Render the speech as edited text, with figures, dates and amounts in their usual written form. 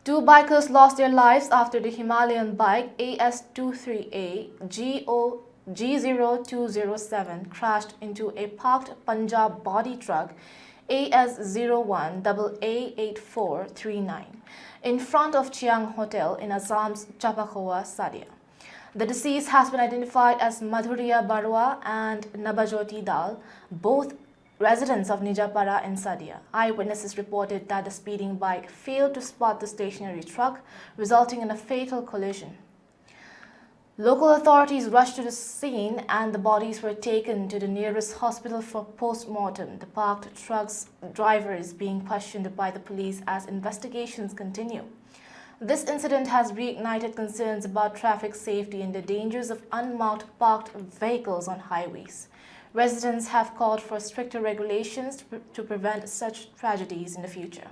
Two bikers lost their lives after the Himalayan bike AS23A G0207 crashed into a parked Punjab body truck AS01AA8439 in front of Chiang Hotel in Assam's Chapakhowa, Sadiya. The deceased has been identified as Madhuriya Barua and Nabajoti Dal, both residents of Nijapara in Sadiya. Eyewitnesses reported that the speeding bike failed to spot the stationary truck, resulting in a fatal collision. Local authorities rushed to the scene and the bodies were taken to the nearest hospital for post-mortem. The parked truck's driver is being questioned by the police as investigations continue. This incident has reignited concerns about traffic safety and the dangers of unmarked parked vehicles on highways. Residents have called for stricter regulations to prevent such tragedies in the future.